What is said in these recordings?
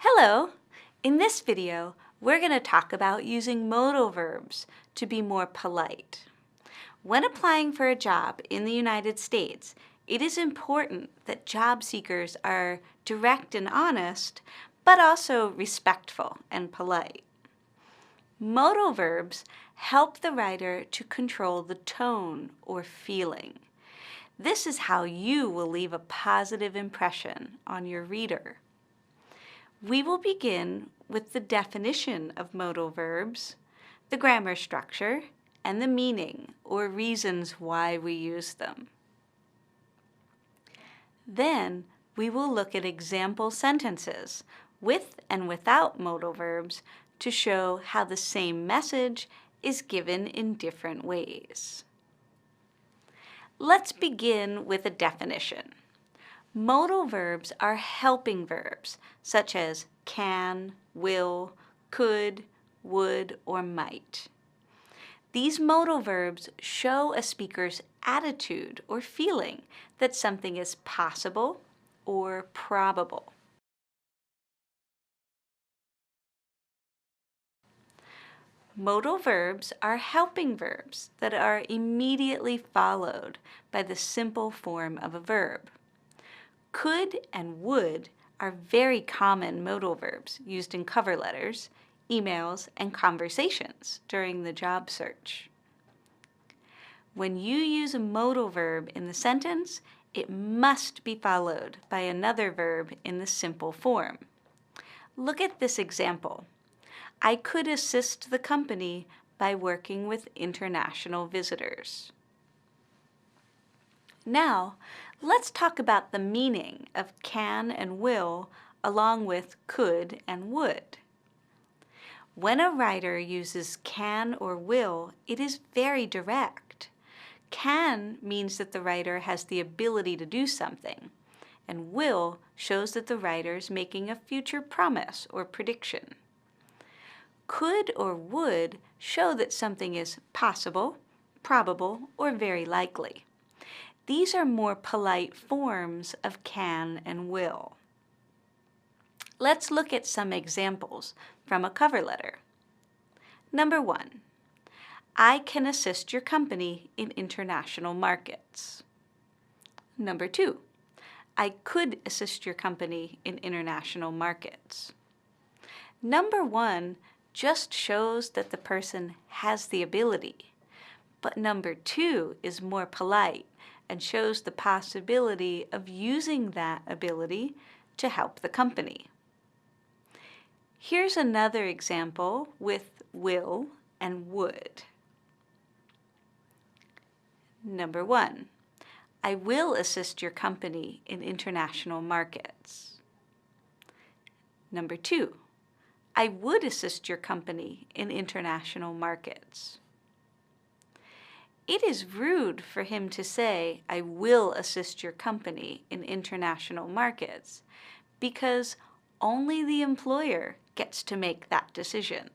Hello! In this video, we're going to talk about using modal verbs to be more polite. When applying for a job in the United States, it is important that job seekers are direct and honest, but also respectful and polite. Modal verbs help the writer to control the tone or feeling. This is how you will leave a positive impression on your reader. We will begin with the definition of modal verbs, the grammar structure, and the meaning or reasons why we use them. Then we will look at example sentences with and without modal verbs to show how the same message is given in different ways. Let's begin with a definition. Modal verbs are helping verbs, such as can, will, could, would, or might. These modal verbs show a speaker's attitude or feeling that something is possible or probable. Modal verbs are helping verbs that are immediately followed by the simple form of a verb. Could and would are very common modal verbs used in cover letters, emails, and conversations during the job search. When you use a modal verb in the sentence, it must be followed by another verb in the simple form. Look at this example. I could assist the company by working with international visitors. Now, let's talk about the meaning of can and will along with could and would. When a writer uses can or will, it is very direct. Can means that the writer has the ability to do something, and will shows that the writer is making a future promise or prediction. Could or would show that something is possible, probable, or very likely. These are more polite forms of can and will. Let's look at some examples from a cover letter. Number 1, I can assist your company in international markets. Number 2, I could assist your company in international markets. Number 1 just shows that the person has the ability, but number 2 is more polite and shows the possibility of using that ability to help the company. Here's another example with will and would. Number 1, I will assist your company in international markets. Number 2, I would assist your company in international markets. It is rude for him to say, I will assist your company in international markets, because only the employer gets to make that decision.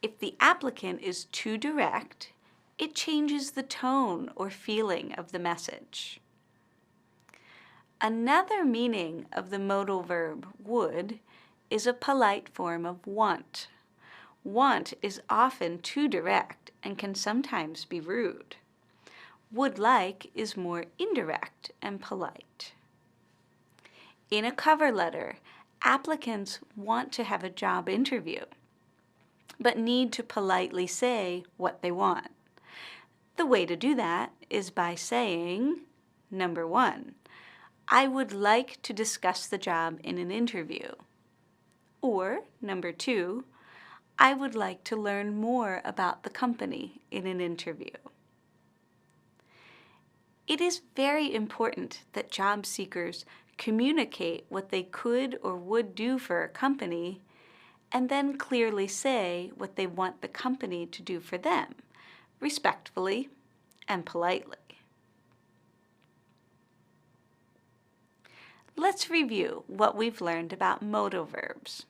If the applicant is too direct, it changes the tone or feeling of the message. Another meaning of the modal verb would is a polite form of want. Want is often too direct and can sometimes be rude. Would like is more indirect and polite. In a cover letter, applicants want to have a job interview, but need to politely say what they want. The way to do that is by saying, number 1, I would like to discuss the job in an interview. Or, number 2, I would like to learn more about the company in an interview. It is very important that job seekers communicate what they could or would do for a company, and then clearly say what they want the company to do for them, respectfully and politely. Let's review what we've learned about modal verbs.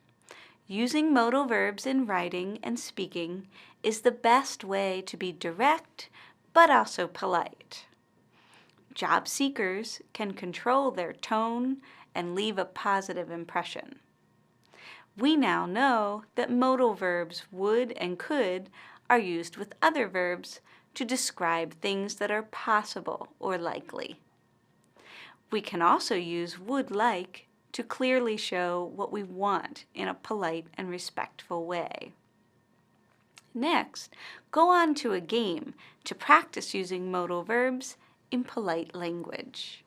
Using modal verbs in writing and speaking is the best way to be direct, but also polite. Job seekers can control their tone and leave a positive impression. We now know that modal verbs would and could are used with other verbs to describe things that are possible or likely. We can also use would like to clearly show what we want in a polite and respectful way. Next, go on to a game to practice using modal verbs in polite language.